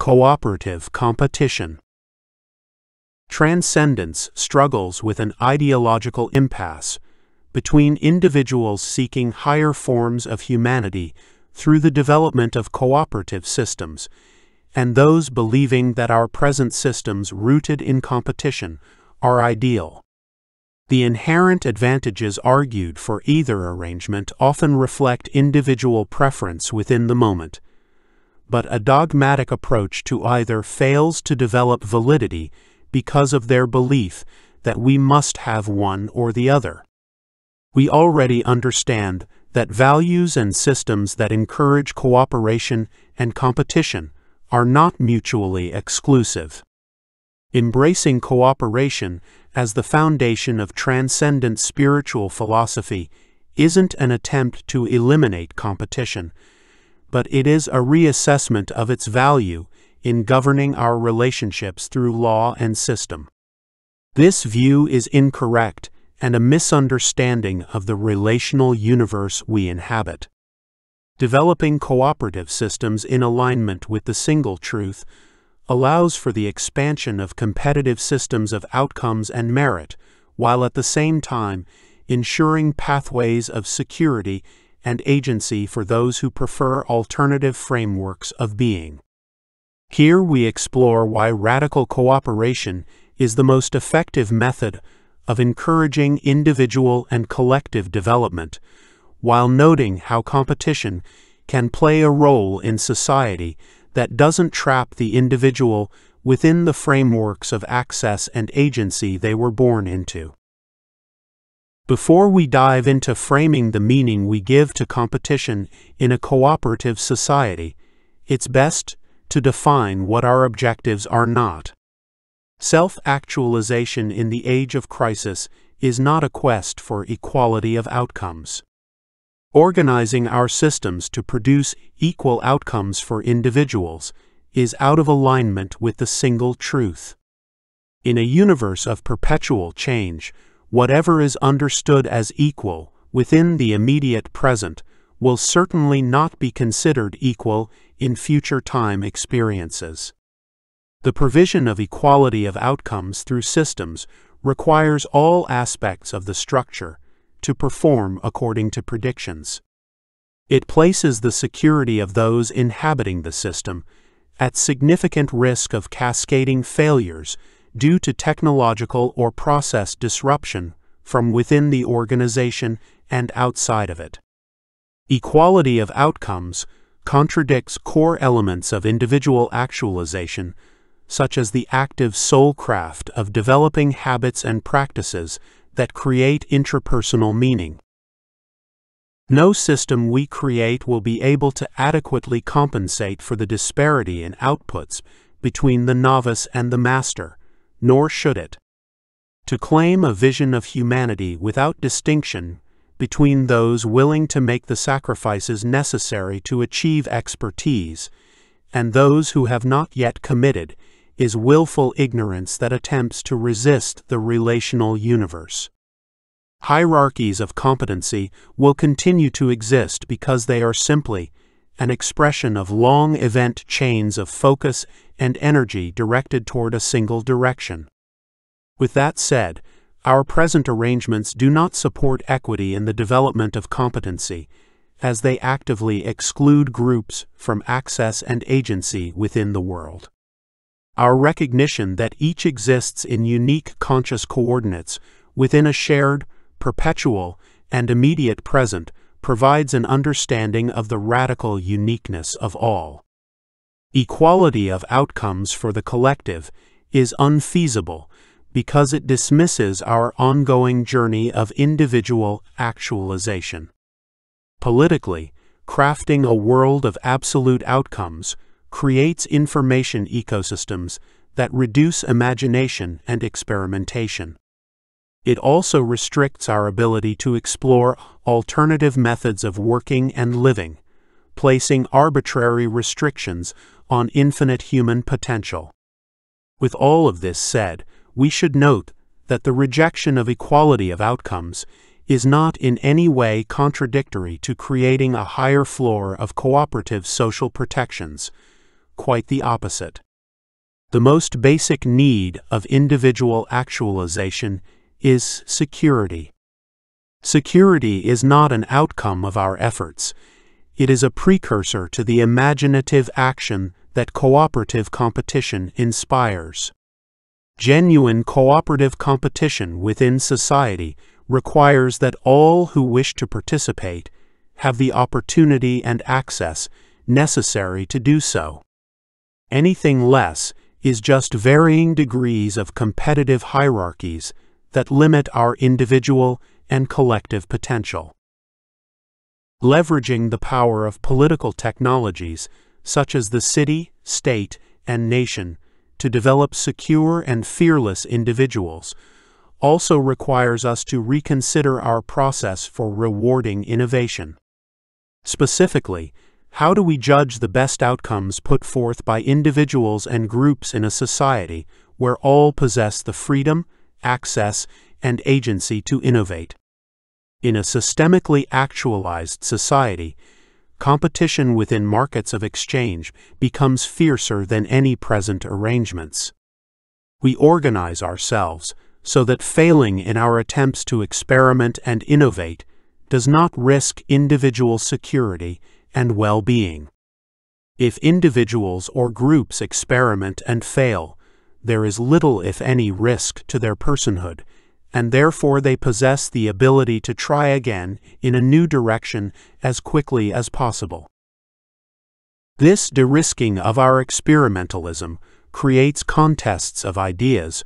Cooperative competition. Transcendence struggles with an ideological impasse between individuals seeking higher forms of humanity through the development of cooperative systems, and those believing that our present systems rooted in competition are ideal. The inherent advantages argued for either arrangement often reflect individual preference within the moment, but a dogmatic approach to either fails to develop validity because of their belief that we must have one or the other. We already understand that values and systems that encourage cooperation and competition are not mutually exclusive. Embracing cooperation as the foundation of transcendent spiritual philosophy isn't an attempt to eliminate competition, but it is a reassessment of its value in governing our relationships through law and system. This view is incorrect and a misunderstanding of the relational universe we inhabit. Developing cooperative systems in alignment with the single truth allows for the expansion of competitive systems of outcomes and merit, while at the same time ensuring pathways of security and agency for those who prefer alternative frameworks of being. Here we explore why radical cooperation is the most effective method of encouraging individual and collective development, while noting how competition can play a role in society that doesn't trap the individual within the frameworks of access and agency they were born into. Before we dive into framing the meaning we give to competition in a cooperative society, it's best to define what our objectives are not. Self-actualization in the age of crisis is not a quest for equality of outcomes. Organizing our systems to produce equal outcomes for individuals is out of alignment with the single truth. In a universe of perpetual change, whatever is understood as equal within the immediate present will certainly not be considered equal in future time experiences. The provision of equality of outcomes through systems requires all aspects of the structure to perform according to predictions. It places the security of those inhabiting the system at significant risk of cascading failures due to technological or process disruption from within the organization and outside of it. Equality of outcomes contradicts core elements of individual actualization, such as the active soulcraft of developing habits and practices that create intrapersonal meaning. No system we create will be able to adequately compensate for the disparity in outputs between the novice and the master, nor should it. To claim a vision of humanity without distinction between those willing to make the sacrifices necessary to achieve expertise and those who have not yet committed is willful ignorance that attempts to resist the relational universe. Hierarchies of competency will continue to exist because they are simply an expression of long event chains of focus and energy directed toward a single direction. With that said, our present arrangements do not support equity in the development of competency, as they actively exclude groups from access and agency within the world. Our recognition that each exists in unique conscious coordinates within a shared, perpetual, and immediate present provides an understanding of the radical uniqueness of all. Equality of outcomes for the collective is unfeasible because it dismisses our ongoing journey of individual actualization. Politically, crafting a world of absolute outcomes creates information ecosystems that reduce imagination and experimentation. It also restricts our ability to explore alternative methods of working and living, placing arbitrary restrictions on infinite human potential. With all of this said, we should note that the rejection of equality of outcomes is not in any way contradictory to creating a higher floor of cooperative social protections, quite the opposite. The most basic need of individual actualization is security. Security is not an outcome of our efforts. It is a precursor to the imaginative action that cooperative competition inspires. Genuine cooperative competition within society requires that all who wish to participate have the opportunity and access necessary to do so. Anything less is just varying degrees of competitive hierarchies that limit our individual and collective potential. Leveraging the power of political technologies, such as the city, state, and nation, to develop secure and fearless individuals, also requires us to reconsider our process for rewarding innovation. Specifically, how do we judge the best outcomes put forth by individuals and groups in a society where all possess the freedom, access, and agency to innovate? In a systemically actualized society, competition within markets of exchange becomes fiercer than any present arrangements. We organize ourselves so that failing in our attempts to experiment and innovate does not risk individual security and well-being. If individuals or groups experiment and fail, there is little, if any, risk to their personhood, and therefore they possess the ability to try again in a new direction as quickly as possible. This de-risking of our experimentalism creates contests of ideas,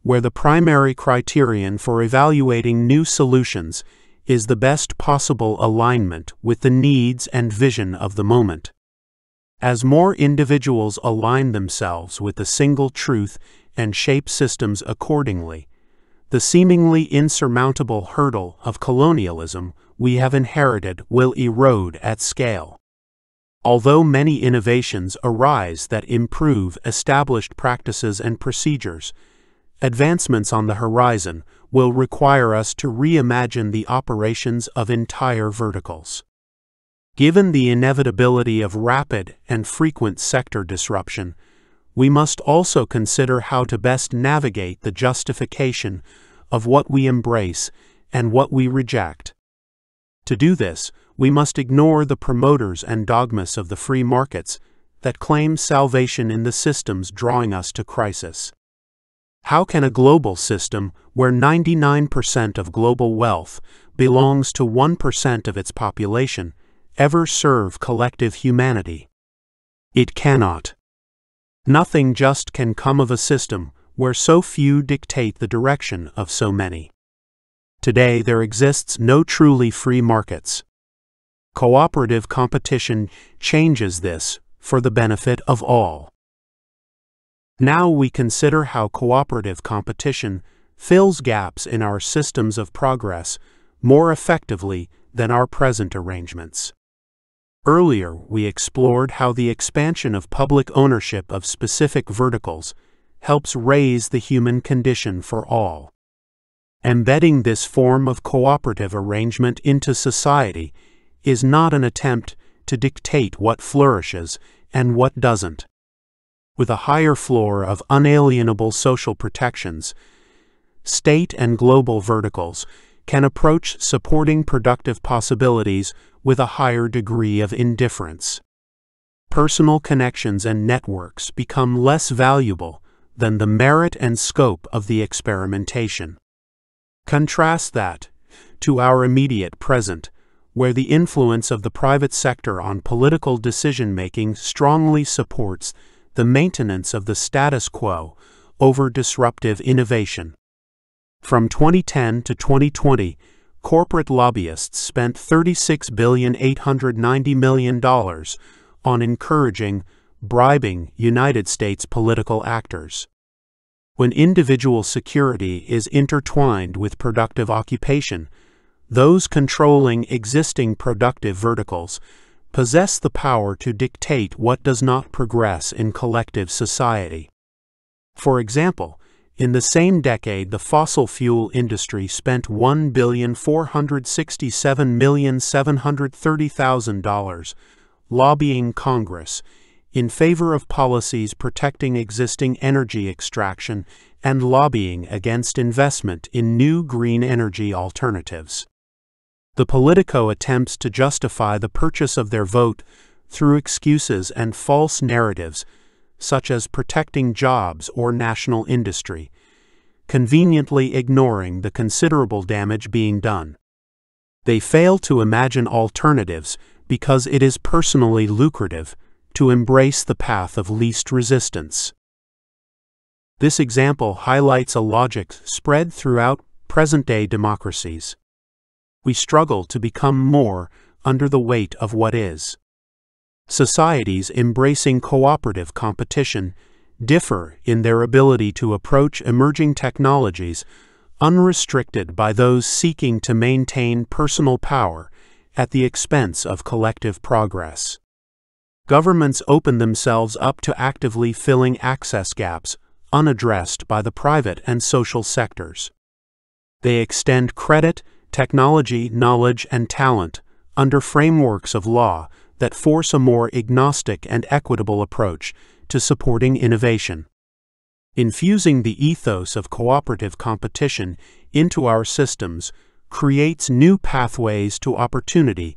where the primary criterion for evaluating new solutions is the best possible alignment with the needs and vision of the moment. As more individuals align themselves with a single truth and shape systems accordingly, the seemingly insurmountable hurdle of colonialism we have inherited will erode at scale. Although many innovations arise that improve established practices and procedures, advancements on the horizon will require us to reimagine the operations of entire verticals. Given the inevitability of rapid and frequent sector disruption, we must also consider how to best navigate the justification of what we embrace and what we reject. To do this, we must ignore the promoters and dogmas of the free markets that claim salvation in the systems drawing us to crisis. How can a global system where 99% of global wealth belongs to 1% of its population ever serve collective humanity? It cannot. Nothing just can come of a system where so few dictate the direction of so many. Today there exists no truly free markets. Cooperative competition changes this for the benefit of all. Now we consider how cooperative competition fills gaps in our systems of progress more effectively than our present arrangements. Earlier, we explored how the expansion of public ownership of specific verticals helps raise the human condition for all. Embedding this form of cooperative arrangement into society is not an attempt to dictate what flourishes and what doesn't. With a higher floor of unalienable social protections, state and global verticals can approach supporting productive possibilities with a higher degree of indifference. Personal connections and networks become less valuable than the merit and scope of the experimentation. Contrast that to our immediate present, where the influence of the private sector on political decision-making strongly supports the maintenance of the status quo over disruptive innovation. From 2010 to 2020, corporate lobbyists spent $36.89 billion on encouraging, bribing United States political actors. When individual security is intertwined with productive occupation, those controlling existing productive verticals possess the power to dictate what does not progress in collective society. For example, in the same decade, the fossil fuel industry spent $1,467,730,000 lobbying Congress in favor of policies protecting existing energy extraction and lobbying against investment in new green energy alternatives. The Politico attempts to justify the purchase of their vote through excuses and false narratives, such as protecting jobs or national industry, conveniently ignoring the considerable damage being done. They fail to imagine alternatives because it is personally lucrative to embrace the path of least resistance. This example highlights a logic spread throughout present-day democracies. We struggle to become more under the weight of what is. Societies embracing cooperative competition differ in their ability to approach emerging technologies unrestricted by those seeking to maintain personal power at the expense of collective progress. Governments open themselves up to actively filling access gaps unaddressed by the private and social sectors. They extend credit, technology, knowledge, and talent under frameworks of law that force a more agnostic and equitable approach to supporting innovation. Infusing the ethos of cooperative competition into our systems creates new pathways to opportunity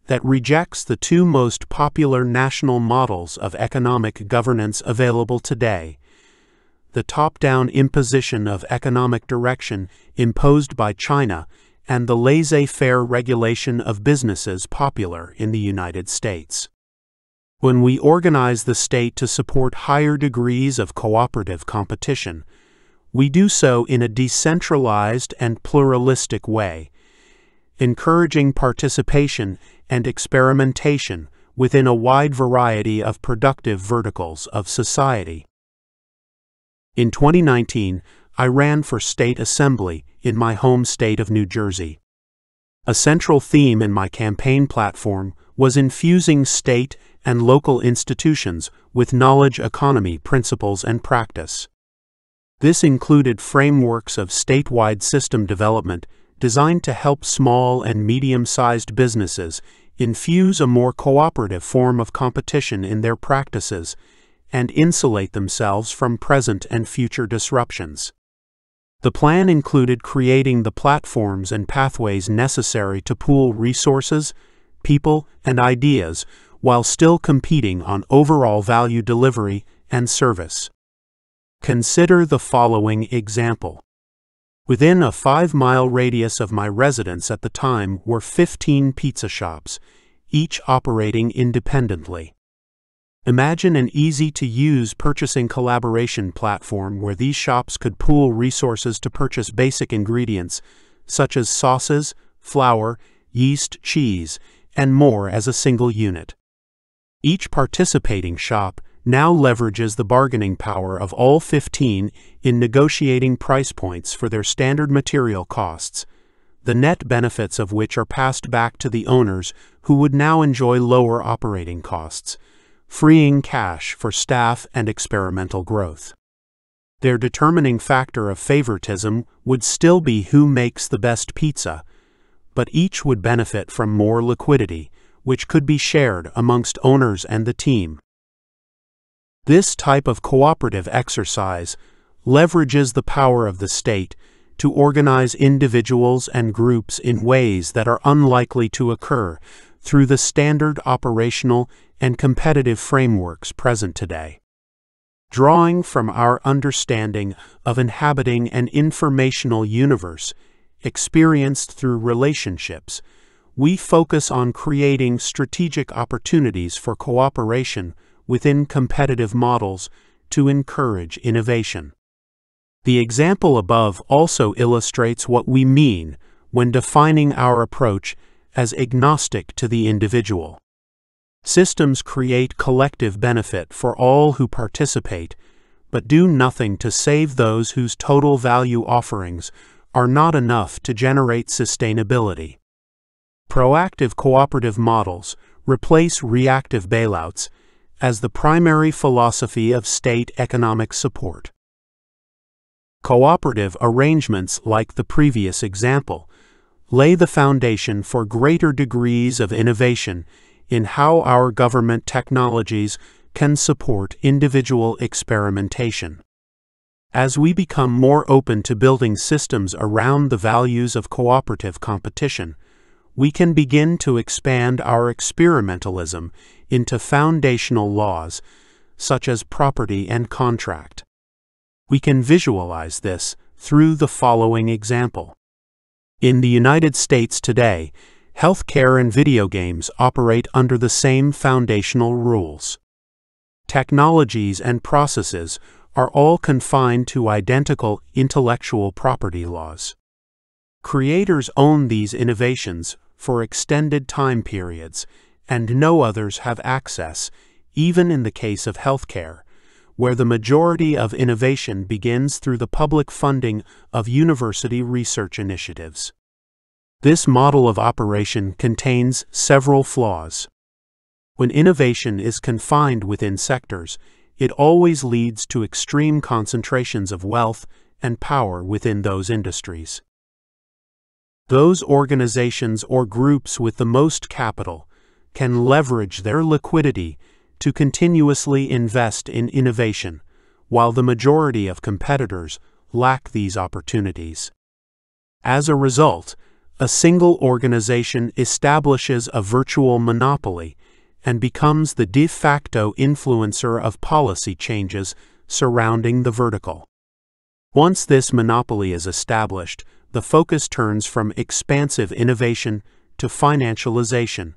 that rejects the two most popular national models of economic governance available today: the top-down imposition of economic direction imposed by China and the laissez-faire regulation of businesses popular in the United States. When we organize the state to support higher degrees of cooperative competition, we do so in a decentralized and pluralistic way, encouraging participation and experimentation within a wide variety of productive verticals of society. In 2019, I ran for state assembly in my home state of New Jersey. A central theme in my campaign platform was infusing state and local institutions with knowledge economy principles and practice. This included frameworks of statewide system development designed to help small and medium-sized businesses infuse a more cooperative form of competition in their practices and insulate themselves from present and future disruptions. The plan included creating the platforms and pathways necessary to pool resources, people, and ideas while still competing on overall value delivery and service. Consider the following example. Within a 5-mile radius of my residence at the time were 15 pizza shops, each operating independently. Imagine an easy-to-use purchasing collaboration platform where these shops could pool resources to purchase basic ingredients such as sauces, flour, yeast, cheese, and more as a single unit. Each participating shop now leverages the bargaining power of all 15 in negotiating price points for their standard material costs, the net benefits of which are passed back to the owners who would now enjoy lower operating costs, freeing cash for staff and experimental growth. Their determining factor of favoritism would still be who makes the best pizza, but each would benefit from more liquidity, which could be shared amongst owners and the team. This type of cooperative exercise leverages the power of the state to organize individuals and groups in ways that are unlikely to occur through the standard operational and competitive frameworks present today. Drawing from our understanding of inhabiting an informational universe experienced through relationships, we focus on creating strategic opportunities for cooperation within competitive models to encourage innovation. The example above also illustrates what we mean when defining our approach as agnostic to the individual. Systems create collective benefit for all who participate, but do nothing to save those whose total value offerings are not enough to generate sustainability. Proactive cooperative models replace reactive bailouts as the primary philosophy of state economic support. Cooperative arrangements, like the previous example, lay the foundation for greater degrees of innovation in how our government technologies can support individual experimentation. As we become more open to building systems around the values of cooperative competition, we can begin to expand our experimentalism into foundational laws, such as property and contract. We can visualize this through the following example. In the United States today, healthcare and video games operate under the same foundational rules. Technologies and processes are all confined to identical intellectual property laws. Creators own these innovations for extended time periods, and no others have access, even in the case of healthcare, where the majority of innovation begins through the public funding of university research initiatives. This model of operation contains several flaws. When innovation is confined within sectors, it always leads to extreme concentrations of wealth and power within those industries. Those organizations or groups with the most capital can leverage their liquidity to continuously invest in innovation, while the majority of competitors lack these opportunities. As a result, a single organization establishes a virtual monopoly and becomes the de facto influencer of policy changes surrounding the vertical. Once this monopoly is established, the focus turns from expansive innovation to financialization,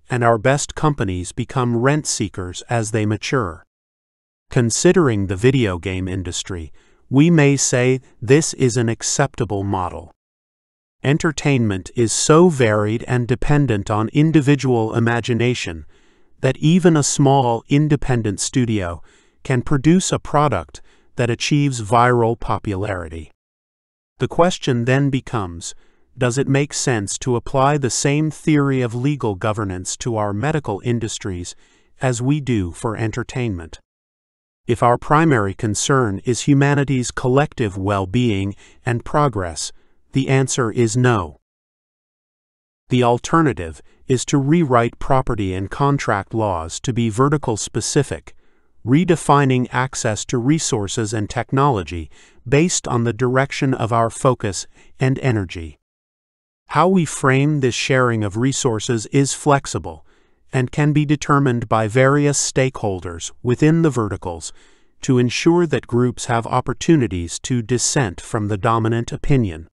and our best companies become rent seekers as they mature. Considering the video game industry, we may say this is an acceptable model. Entertainment is so varied and dependent on individual imagination that even a small independent studio can produce a product that achieves viral popularity. The question then becomes, does it make sense to apply the same theory of legal governance to our medical industries as we do for entertainment? If our primary concern is humanity's collective well-being and progress, the answer is no. The alternative is to rewrite property and contract laws to be vertical specific, redefining access to resources and technology based on the direction of our focus and energy. How we frame this sharing of resources is flexible and can be determined by various stakeholders within the verticals to ensure that groups have opportunities to dissent from the dominant opinion.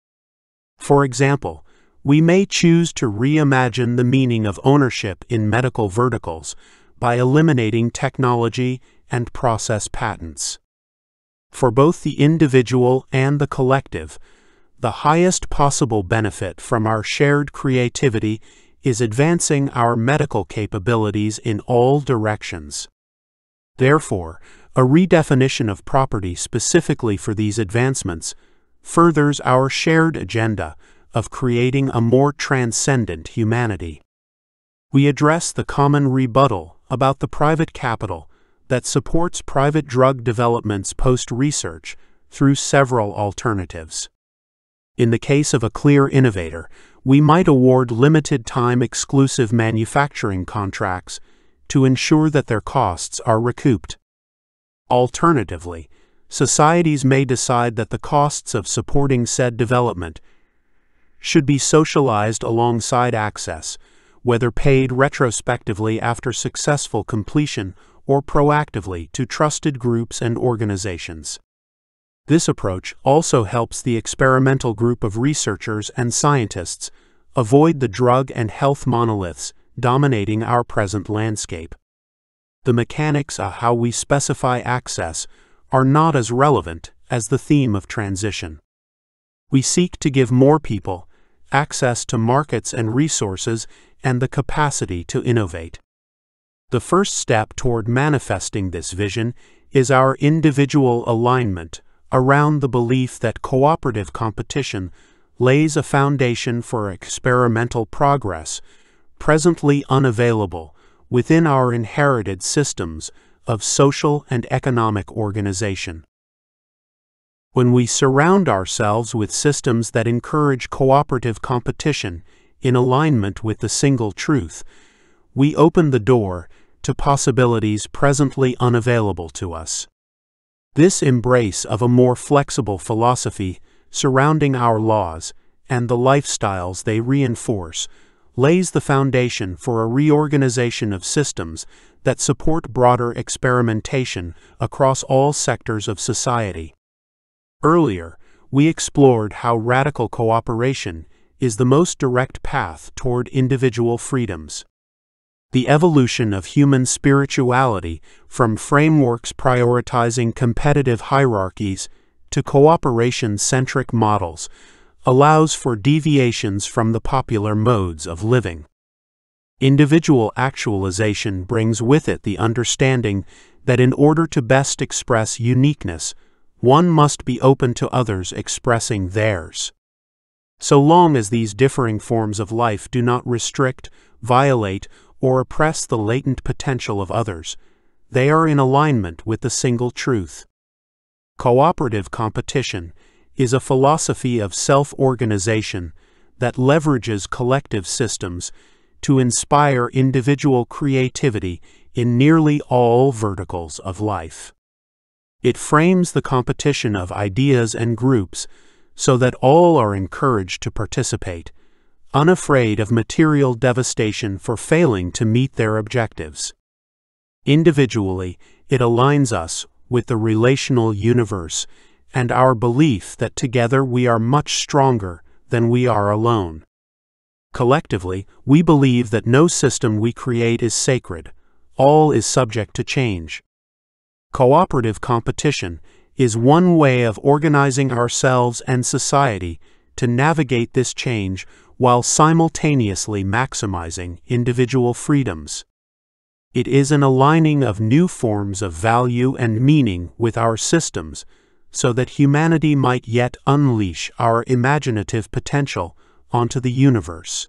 For example, we may choose to reimagine the meaning of ownership in medical verticals by eliminating technology and process patents. For both the individual and the collective, the highest possible benefit from our shared creativity is advancing our medical capabilities in all directions. Therefore, a redefinition of property specifically for these advancements furthers our shared agenda of creating a more transcendent humanity. We address the common rebuttal about the private capital that supports private drug development's post-research through several alternatives. In the case of a clear innovator, we might award limited-time exclusive manufacturing contracts to ensure that their costs are recouped. Alternatively, societies may decide that the costs of supporting said development should be socialized alongside access, whether paid retrospectively after successful completion or proactively to trusted groups and organizations. This approach also helps the experimental group of researchers and scientists avoid the drug and health monoliths dominating our present landscape. The mechanics of how we specify access are not as relevant as the theme of transition. We seek to give more people access to markets and resources and the capacity to innovate. The first step toward manifesting this vision is our individual alignment around the belief that cooperative competition lays a foundation for experimental progress presently unavailable within our inherited systems of social and economic organization. When we surround ourselves with systems that encourage cooperative competition in alignment with the single truth, we open the door to possibilities presently unavailable to us. This embrace of a more flexible philosophy surrounding our laws and the lifestyles they reinforce lays the foundation for a reorganization of systems that support broader experimentation across all sectors of society. Earlier, we explored how radical cooperation is the most direct path toward individual freedoms. The evolution of human spirituality from frameworks prioritizing competitive hierarchies to cooperation-centric models allows for deviations from the popular modes of living. Individual actualization brings with it the understanding that in order to best express uniqueness, one must be open to others expressing theirs. So long as these differing forms of life do not restrict, violate, or oppress the latent potential of others, they are in alignment with the single truth. Cooperative competition is a philosophy of self-organization that leverages collective systems to inspire individual creativity in nearly all verticals of life. It frames the competition of ideas and groups so that all are encouraged to participate, unafraid of material devastation for failing to meet their objectives. Individually, it aligns us with the relational universe and our belief that together we are much stronger than we are alone. Collectively, we believe that no system we create is sacred, all is subject to change. Cooperative competition is one way of organizing ourselves and society to navigate this change while simultaneously maximizing individual freedoms. It is an aligning of new forms of value and meaning with our systems so that humanity might yet unleash our imaginative potential onto the universe.